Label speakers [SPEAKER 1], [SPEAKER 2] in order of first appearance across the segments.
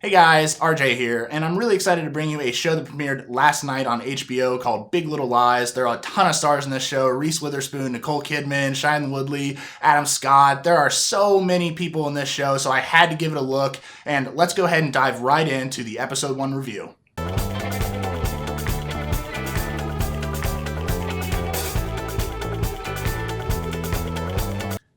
[SPEAKER 1] Hey guys, RJ here, and I'm really excited to bring you a show that premiered last night on HBO called Big Little Lies. There are a ton of stars in this show: Reese Witherspoon, Nicole Kidman, Shailene Woodley, Adam Scott. There are so many people in this show, so I had to give it a look, and let's go ahead and dive right into the episode 1 review.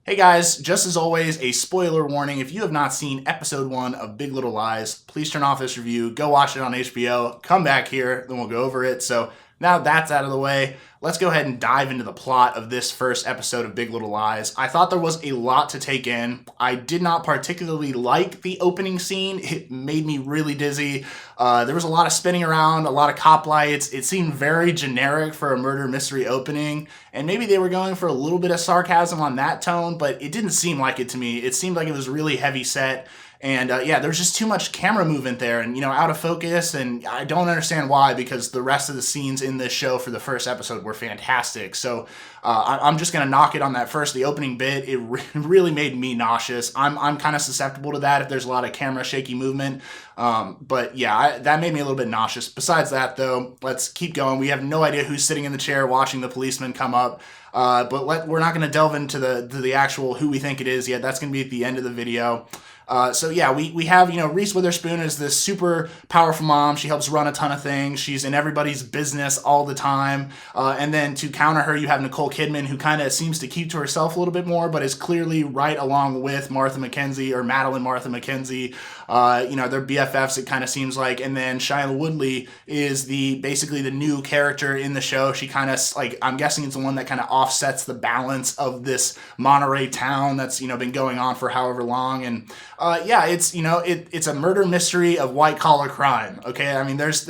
[SPEAKER 1] Hey guys, just as always, a spoiler warning. If you have not seen episode 1 of Big Little Lies, please turn off this review, go watch it on HBO, come back here, then we'll go over it. So now that's out of the way, let's go ahead and dive into the plot of this first episode of Big Little Lies. I thought there was a lot to take in. I did not particularly like the opening scene. It made me really dizzy. There was a lot of spinning around, a lot of cop lights. It seemed very generic for a murder mystery opening, and maybe they were going for a little bit of sarcasm on that tone, but it didn't seem like it to me. It seemed like it was really heavy set. And there's just too much camera movement there and, out of focus. And I don't understand why, because the rest of the scenes in this show for the first episode were fantastic. So I'm just going to knock it on that first. The opening bit, it really made me nauseous. I'm kind of susceptible to that if there's a lot of camera shaky movement. That made me a little bit nauseous. Besides that, though, let's keep going. We have no idea who's sitting in the chair watching the policeman come up. We're not going to delve into the actual who we think it is yet. That's going to be at the end of the video. We have, Reese Witherspoon is this super powerful mom. She helps run a ton of things. She's in everybody's business all the time. And then to counter her, you have Nicole Kidman, who kind of seems to keep to herself a little bit more, but is clearly right along with Madeline Martha McKenzie. They're BFFs, it kind of seems like. And then Shailene Woodley is basically the new character in the show. She kind of, I'm guessing it's the one that kind of offsets the balance of this Monterey town that's, been going on for however long. And it's a murder mystery of white collar crime. Okay, I mean, there's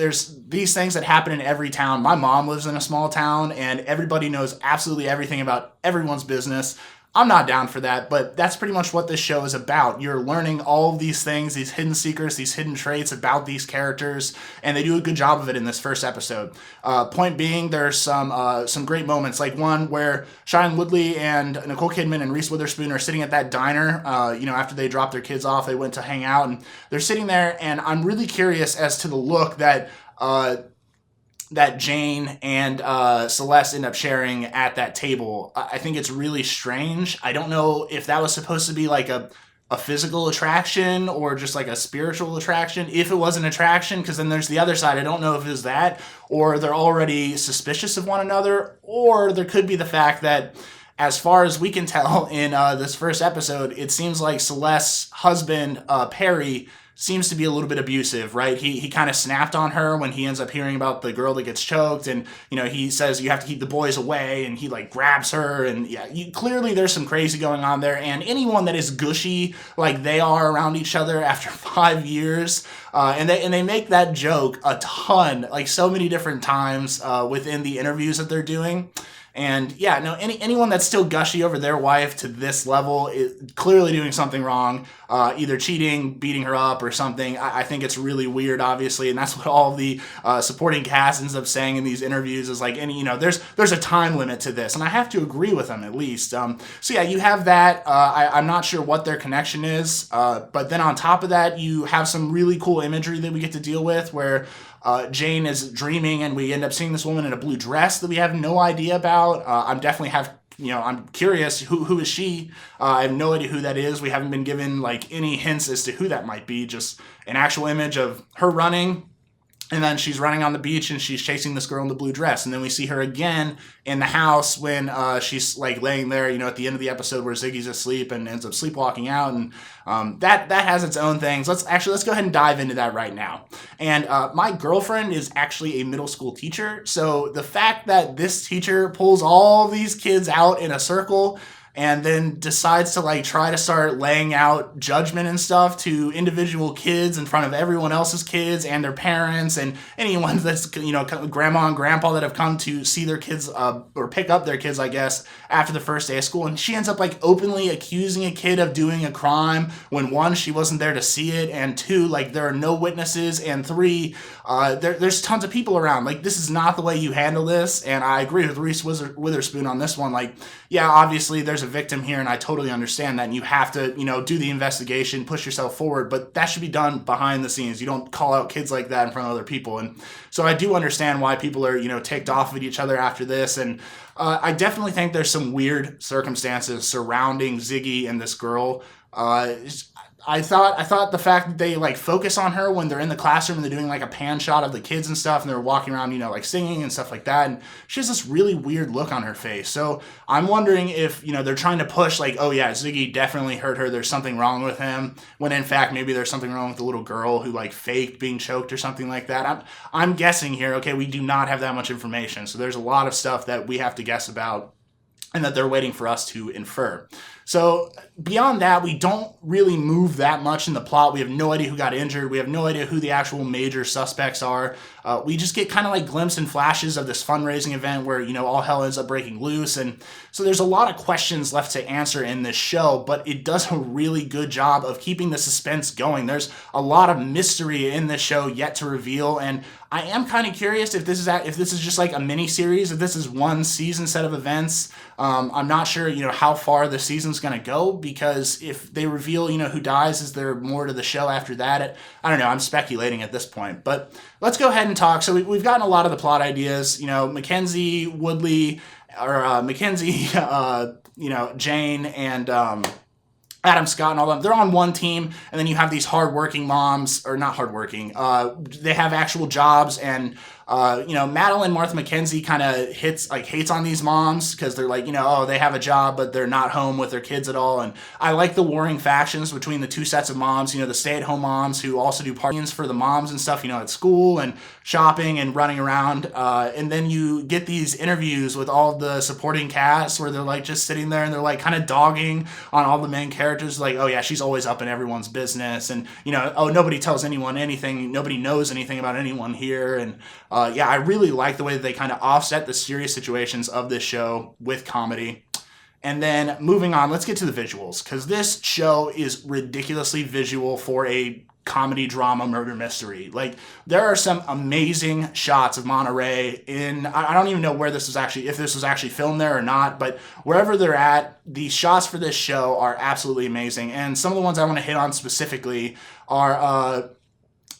[SPEAKER 1] these things that happen in every town. My mom lives in a small town, and everybody knows absolutely everything about everyone's business. I'm not down for that, but that's pretty much what this show is about. You're learning all of these things, these hidden secrets, these hidden traits about these characters, and they do a good job of it in this first episode. Point being, there's some great moments, like one where Shailene Woodley and Nicole Kidman and Reese Witherspoon are sitting at that diner. After they dropped their kids off, they went to hang out, and they're sitting there, and I'm really curious as to the look that Jane and Celeste end up sharing at that table. I think it's really strange. I don't know if that was supposed to be like a physical attraction or just like a spiritual attraction. If it was an attraction, because then there's the other side. I don't know if it was that, or they're already suspicious of one another, or there could be the fact that, as far as we can tell in this first episode, it seems like Celeste's husband, Perry, seems to be a little bit abusive, right? He kind of snapped on her when he ends up hearing about the girl that gets choked, and he says you have to keep the boys away, and he grabs her, and clearly there's some crazy going on there. And anyone that is gushy like they are around each other after 5 years, and they make that joke a ton, like so many different times within the interviews that they're doing. And anyone that's still gushy over their wife to this level is clearly doing something wrong, either cheating, beating her up, or something. I think it's really weird, obviously, and that's what all the supporting cast ends up saying in these interviews is there's a time limit to this, and I have to agree with them at least. You have that. I'm not sure what their connection is, but then on top of that, you have some really cool imagery that we get to deal with where Jane is dreaming, and we end up seeing this woman in a blue dress that we have no idea about. I'm curious, who is she? I have no idea who that is. We haven't been given any hints as to who that might be. Just an actual image of her running, and then she's running on the beach and she's chasing this girl in the blue dress. And then we see her again in the house when she's laying there, at the end of the episode where Ziggy's asleep and ends up sleepwalking out. And that has its own things. Let's go ahead and dive into that right now. And my girlfriend is actually a middle school teacher. So the fact that this teacher pulls all these kids out in a circle and then decides to try to start laying out judgment and stuff to individual kids in front of everyone else's kids and their parents and anyone that's grandma and grandpa that have come to see their kids or pick up their kids, I guess, after the first day of school. And she ends up openly accusing a kid of doing a crime when, one, she wasn't there to see it, and two, there are no witnesses, and three, there's tons of people around. This is not the way you handle this. And I agree with Reese Witherspoon on this one. Obviously there's there's a victim here, and I totally understand that, and you have to, do the investigation, push yourself forward, but that should be done behind the scenes. You don't call out kids like that in front of other people. And so I do understand why people are, ticked off at each other after this. And I definitely think there's some weird circumstances surrounding Ziggy and this girl. I thought the fact that they like focus on her when they're in the classroom and they're doing like a pan shot of the kids and stuff, and they're walking around, like singing and stuff like that, and she has this really weird look on her face. So I'm wondering if, they're trying to push like, oh yeah, Ziggy definitely hurt her, there's something wrong with him, when in fact maybe there's something wrong with the little girl who like faked being choked or something like that. I'm guessing here. Okay, we do not have that much information, so there's a lot of stuff that we have to guess about and that they're waiting for us to infer. So beyond that, we don't really move that much in the plot. We have no idea who got injured. We have no idea who the actual major suspects are. We just get kind of like glimpses and flashes of this fundraising event where, all hell ends up breaking loose. And so there's a lot of questions left to answer in this show, but it does a really good job of keeping the suspense going. There's a lot of mystery in this show yet to reveal, and I am kind of curious if this is just like a mini series, if this is one season set of events. I'm not sure, how far the season's going to go, because if they reveal, who dies, is there more to the show after that? I don't know. I'm speculating at this point, but let's go ahead and talk. So we've gotten a lot of the plot ideas. Mackenzie, Woodley, or Mackenzie, Jane, and Adam Scott and all them, they're on one team, and then you have these hardworking moms, or not hardworking, they have actual jobs, and Madeline, Martha McKenzie kind of hates on these moms because they're like, oh, they have a job, but they're not home with their kids at all. And I like the warring factions between the two sets of moms, the stay-at-home moms who also do parties for the moms and stuff, at school and shopping and running around. And then you get these interviews with all the supporting cast where they're like just sitting there and they're like kind of dogging on all the main characters, like, oh yeah, she's always up in everyone's business, and oh, nobody tells anyone anything, nobody knows anything about anyone here. And yeah, I really like the way that they kind of offset the serious situations of this show with comedy. And then moving on, let's get to the visuals, because this show is ridiculously visual for a comedy drama murder mystery. Like, there are some amazing shots of Monterey I don't even know where this was actually, if this was actually filmed there or not, but wherever they're at, the shots for this show are absolutely amazing. And some of the ones I want to hit on specifically are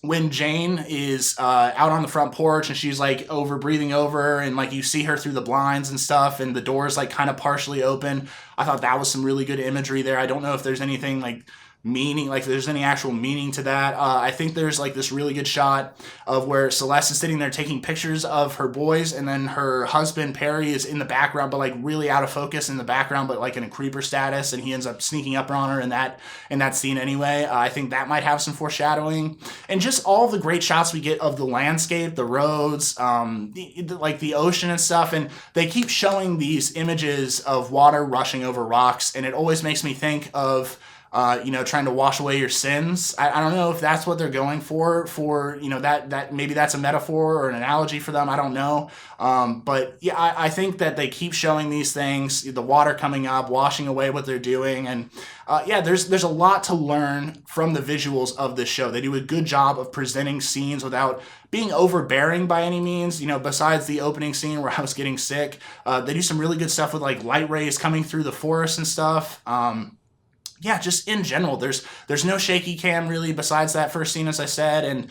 [SPEAKER 1] when Jane is out on the front porch and she's like breathing over, and like you see her through the blinds and stuff, and the door's like kind of partially open. I thought that was some really good imagery there. I don't know if there's anything like meaning, like if there's any actual meaning to that. I think there's like this really good shot of where Celeste is sitting there taking pictures of her boys, and then her husband Perry is in the background, but like really out of focus in the background, but like in a creeper status, and he ends up sneaking up on her in that scene anyway. I think that might have some foreshadowing, and just all the great shots we get of the landscape, the roads, like the ocean and stuff, and they keep showing these images of water rushing over rocks, and it always makes me think of trying to wash away your sins. I don't know if that's what they're going for that maybe that's a metaphor or an analogy for them. I don't know. But yeah, I think that they keep showing these things, the water coming up, washing away what they're doing. And there's a lot to learn from the visuals of this show. They do a good job of presenting scenes without being overbearing by any means. Besides the opening scene where I was getting sick, they do some really good stuff with like light rays coming through the forest and stuff. Just in general, there's no shaky cam really besides that first scene, as I said, and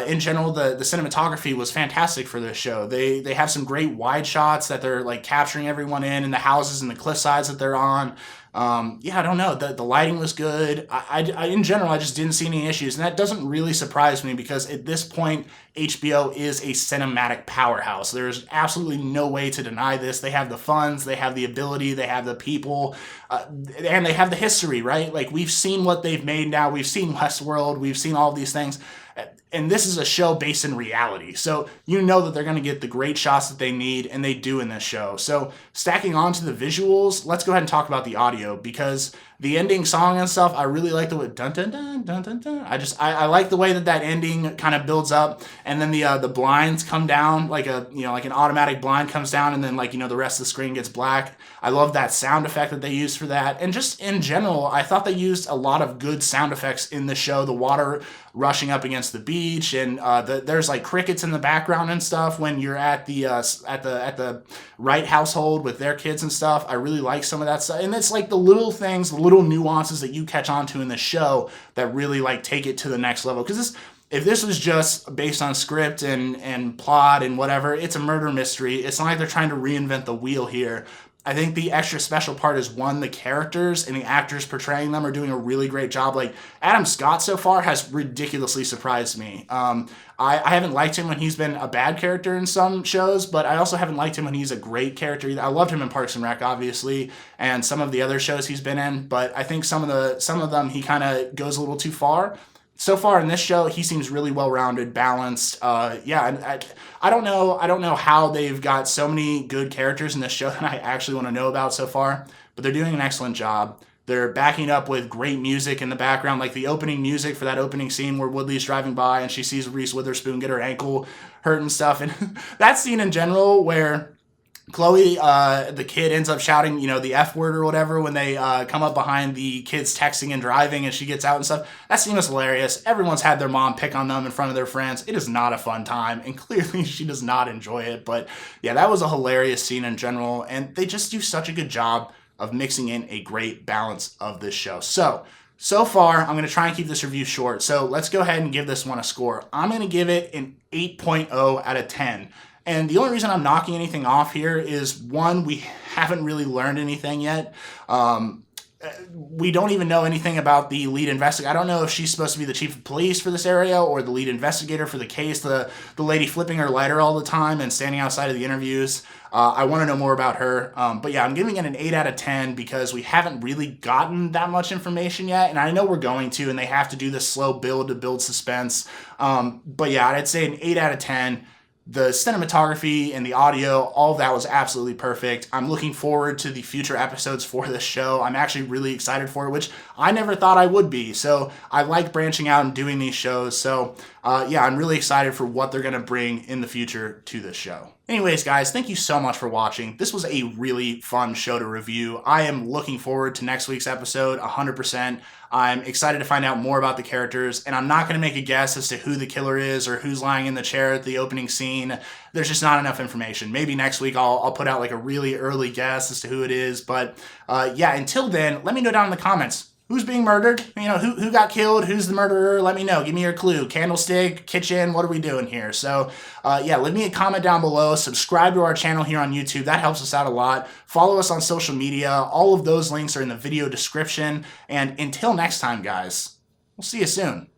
[SPEAKER 1] in general, the cinematography was fantastic for this show. They have some great wide shots that they're like capturing everyone in the houses and the cliff sides that they're on. I don't know. The lighting was good. I in general, I just didn't see any issues, and that doesn't really surprise me because at this point, HBO is a cinematic powerhouse. There's absolutely no way to deny this. They have the funds, they have the ability, they have the people, and they have the history, right? Like, we've seen what they've made now. We've seen Westworld. We've seen all these things. And this is a show based in reality. So you know that they're going to get the great shots that they need, and they do in this show. So stacking on to the visuals, let's go ahead and talk about the audio, because The ending song and stuff, I really like the way dun dun dun dun dun dun. I like the way that ending kind of builds up, and then the blinds come down like like an automatic blind comes down, and then like the rest of the screen gets black. I love that sound effect that they used for that, and just in general, I thought they used a lot of good sound effects in the show. The water rushing up against the beach, and there's like crickets in the background and stuff when you're at the Wright household with their kids and stuff. I really like some of that stuff, and it's like the little things, the little nuances that you catch on to in the show that really like take it to the next level. Because if this was just based on script and plot and whatever, it's a murder mystery. It's not like they're trying to reinvent the wheel here. I think the extra special part is, one, the characters and the actors portraying them are doing a really great job. Like, Adam Scott so far has ridiculously surprised me. I haven't liked him when he's been a bad character in some shows, but I also haven't liked him when he's a great character either. I loved him in Parks and Rec, obviously, and some of the other shows he's been in, but I think some of them he kind of goes a little too far. So far in this show, he seems really well-rounded, balanced. I don't know how they've got so many good characters in this show that I actually want to know about so far, but they're doing an excellent job. They're backing up with great music in the background, like the opening music for that opening scene where Woodley's driving by and she sees Reese Witherspoon get her ankle hurt and stuff. And that scene in general where Chloe, the kid, ends up shouting, the F word or whatever when they come up behind the kids texting and driving and she gets out and stuff. That scene was hilarious. Everyone's had their mom pick on them in front of their friends. It is not a fun time, and clearly she does not enjoy it. But yeah, that was a hilarious scene in general, and they just do such a good job of mixing in a great balance of this show. So far, I'm going to try and keep this review short. So let's go ahead and give this one a score. I'm going to give it an 8.0 out of 10. And the only reason I'm knocking anything off here is, one, we haven't really learned anything yet. We don't even know anything about the lead investigator. I don't know if she's supposed to be the chief of police for this area or the lead investigator for the case, the lady flipping her lighter all the time and standing outside of the interviews. I want to know more about her. But yeah, I'm giving it an 8 out of 10 because we haven't really gotten that much information yet. And I know we're going to, and they have to do this slow build to build suspense. But yeah, I'd say an 8 out of 10. The cinematography and the audio, all of that was absolutely perfect. I'm looking forward to the future episodes for this show. I'm actually really excited for it, which I never thought I would be. So I like branching out and doing these shows. So yeah, I'm really excited for what they're going to bring in the future to this show. Anyways, guys, thank you so much for watching. This was a really fun show to review. I am looking forward to next week's episode 100%. I'm excited to find out more about the characters, and I'm not going to make a guess as to who the killer is or who's lying in the chair at the opening scene. There's just not enough information. Maybe next week I'll put out like a really early guess as to who it is. But yeah, until then, let me know down in the comments. Who's being murdered? Who got killed? Who's the murderer? Let me know. Give me your clue. Candlestick, kitchen, what are we doing here? So, yeah, leave me a comment down below. Subscribe to our channel here on YouTube. That helps us out a lot. Follow us on social media. All of those links are in the video description. And until next time, guys, we'll see you soon.